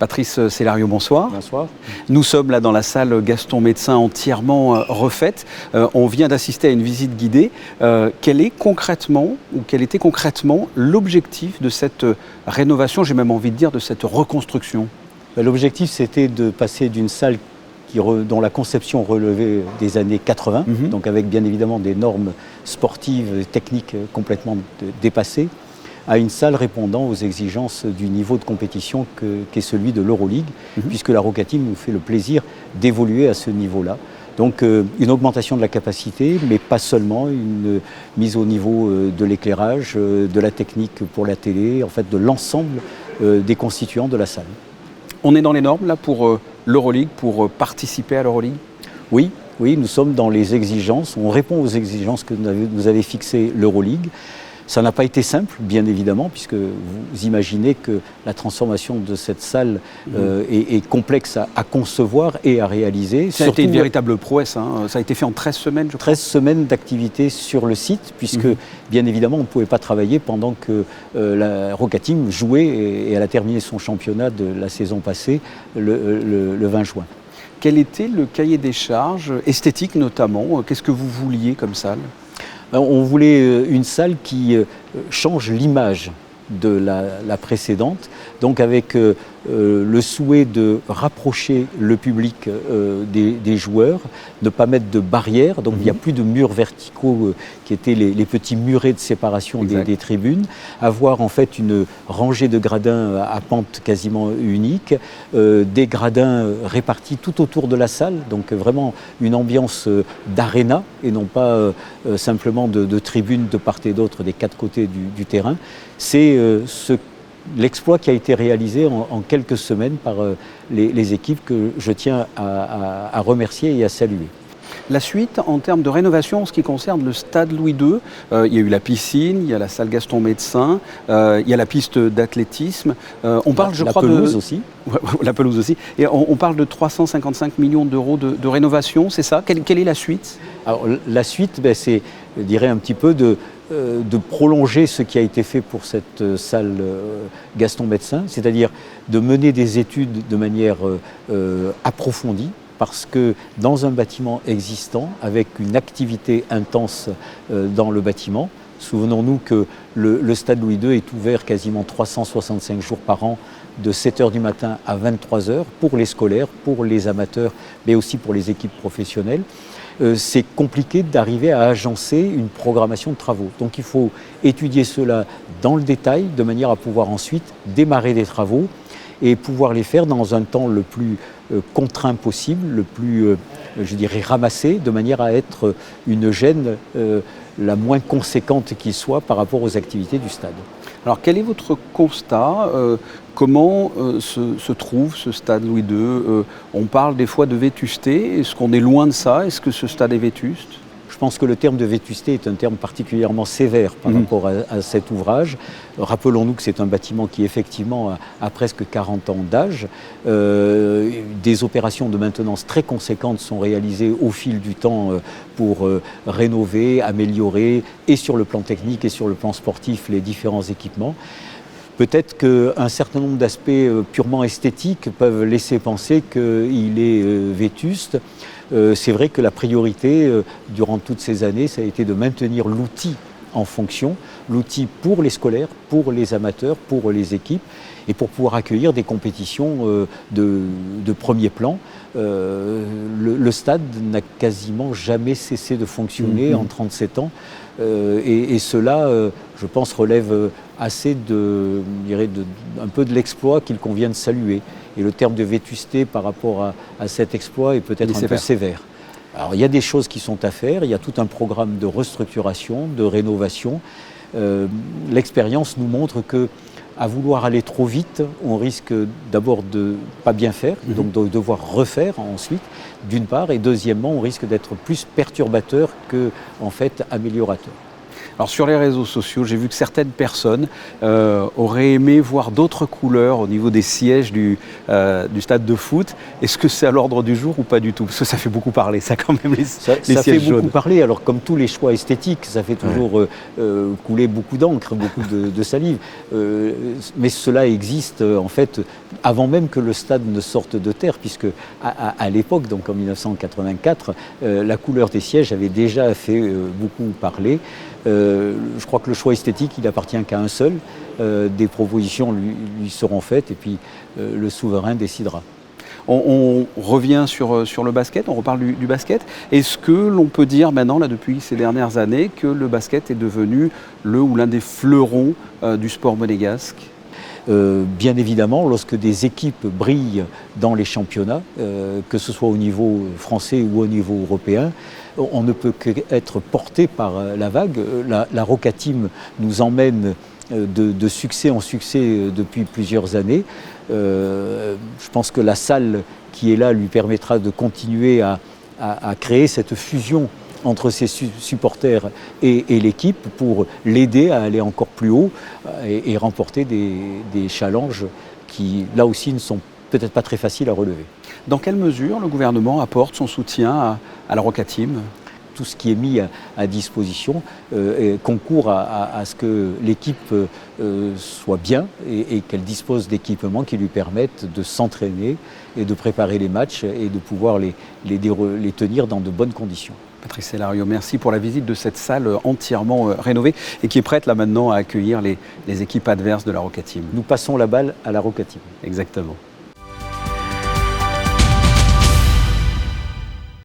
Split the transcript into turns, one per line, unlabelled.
Patrice Célario, bonsoir.
Bonsoir.
Nous sommes là dans la salle Gaston Médecin entièrement refaite. On vient d'assister à une visite guidée. Quel était concrètement l'objectif de cette rénovation, j'ai même envie de dire de cette reconstruction?
L'objectif, c'était de passer d'une salle dont la conception relevait des années 80, donc avec bien évidemment des normes sportives et techniques complètement dépassées, à une salle répondant aux exigences du niveau de compétition qu'est celui de l'Euroleague, puisque la Roca Team nous fait le plaisir d'évoluer à ce niveau-là. Donc une augmentation de la capacité, mais pas seulement, une mise au niveau de l'éclairage, de la technique pour la télé, en fait de l'ensemble des constituants de la salle.
On est dans les normes là pour l'Euroleague, pour participer à l'Euroleague?
Oui, nous sommes dans les exigences, on répond aux exigences que nous avait fixées l'Euroleague. Ça n'a pas été simple, bien évidemment, puisque vous imaginez que la transformation de cette salle est complexe à concevoir et à réaliser.
Ça a été une véritable prouesse, hein. Ça a été fait en 13 semaines, je crois.
13 semaines d'activité sur le site, puisque, bien évidemment, on ne pouvait pas travailler pendant que la Roca Team jouait et elle a terminé son championnat de la saison passée le 20 juin.
Quel était le cahier des charges, esthétique notamment? Qu'est-ce que vous vouliez comme salle?
On voulait une salle qui change l'image de la précédente, donc avec le souhait de rapprocher le public des joueurs, ne pas mettre de barrières, donc il n'y a plus de murs verticaux qui étaient les petits murets de séparation des tribunes, avoir en fait une rangée de gradins à pente quasiment unique, des gradins répartis tout autour de la salle, donc vraiment une ambiance d'aréna et non pas simplement de tribunes de part et d'autre des quatre côtés du terrain. C'est l'exploit qui a été réalisé en quelques semaines par les équipes que je tiens à remercier et à saluer.
La suite, en termes de rénovation, en ce qui concerne le stade Louis II, il y a eu la piscine, il y a la salle Gaston Médecin, il y a la piste d'athlétisme. On parle, je crois,
la pelouse aussi.
La pelouse aussi. Et on parle de 355 millions d'euros de rénovation, c'est ça? Quelle est la suite?
Alors, la suite, c'est, je dirais, un petit peu de prolonger ce qui a été fait pour cette salle Gaston Médecin, c'est-à-dire de mener des études de manière approfondie, parce que dans un bâtiment existant, avec une activité intense dans le bâtiment, souvenons-nous que le stade Louis II est ouvert quasiment 365 jours par an, de 7h du matin à 23h, pour les scolaires, pour les amateurs, mais aussi pour les équipes professionnelles. C'est compliqué d'arriver à agencer une programmation de travaux. Donc il faut étudier cela dans le détail, de manière à pouvoir ensuite démarrer des travaux et pouvoir les faire dans un temps le plus contraint possible, le plus, je dirais, ramassé, de manière à être une gêne la moins conséquente qui soit par rapport aux activités du stade.
Alors quel est votre constat? Comment se trouve ce stade Louis II? On parle des fois de vétusté. Est-ce qu'on est loin de ça? Est-ce que ce stade est vétuste?
Je pense que le terme de vétusté est un terme particulièrement sévère par rapport à cet ouvrage. Rappelons-nous que c'est un bâtiment qui effectivement a presque 40 ans d'âge. Des opérations de maintenance très conséquentes sont réalisées au fil du temps pour rénover, améliorer, et sur le plan technique et sur le plan sportif, les différents équipements. Peut-être qu'un certain nombre d'aspects purement esthétiques peuvent laisser penser qu'il est vétuste. C'est vrai que la priorité, durant toutes ces années, ça a été de maintenir l'outil en fonction, l'outil pour les scolaires, pour les amateurs, pour les équipes, et pour pouvoir accueillir des compétitions de premier plan. Le stade n'a quasiment jamais cessé de fonctionner en 37 ans, et cela, je pense, relève assez un peu de l'exploit qu'il convient de saluer. Et le terme de vétusté par rapport à cet exploit est peut-être un peu sévère. Alors il y a des choses qui sont à faire, il y a tout un programme de restructuration, de rénovation. L'expérience nous montre qu'à vouloir aller trop vite, on risque d'abord de ne pas bien faire, donc de devoir refaire ensuite, d'une part, et deuxièmement, on risque d'être plus perturbateur que, en fait, améliorateur.
Alors sur les réseaux sociaux, j'ai vu que certaines personnes auraient aimé voir d'autres couleurs au niveau des sièges du stade de foot. Est-ce que c'est à l'ordre du jour ou pas du tout? Parce que ça fait beaucoup parler, ça quand même, les
Ça
sièges
fait
jaunes.
beaucoup parler. Alors comme tous les choix esthétiques, ça fait toujours couler beaucoup d'encre, beaucoup de salive. Mais cela existe en fait avant même que le stade ne sorte de terre, puisque à l'époque, donc en 1984, la couleur des sièges avait déjà fait beaucoup parler. Je crois que le choix esthétique, il appartient qu'à un seul. Des propositions lui seront faites et puis le souverain décidera.
On revient sur le basket, on reparle du basket. Est-ce que l'on peut dire maintenant, là, depuis ces dernières années, que le basket est devenu le ou l'un des fleurons du sport monégasque?
Bien évidemment, lorsque des équipes brillent dans les championnats, que ce soit au niveau français ou au niveau européen, on ne peut qu'être porté par la vague. La Roca Team nous emmène de succès en succès depuis plusieurs années. Je pense que la salle qui est là lui permettra de continuer à créer cette fusion entre ses supporters et l'équipe pour l'aider à aller encore plus haut et remporter des challenges qui, là aussi, ne sont peut-être pas très faciles à relever.
Dans quelle mesure le gouvernement apporte son soutien à la Roca Team?
Tout ce qui est mis à disposition concourt à ce que l'équipe soit bien et qu'elle dispose d'équipements qui lui permettent de s'entraîner et de préparer les matchs et de pouvoir les tenir dans de bonnes conditions.
Patrice Sellario, merci pour la visite de cette salle entièrement rénovée et qui est prête là maintenant à accueillir les équipes adverses de la Roca Team.
Nous passons la balle à la Roca Team.
Exactement.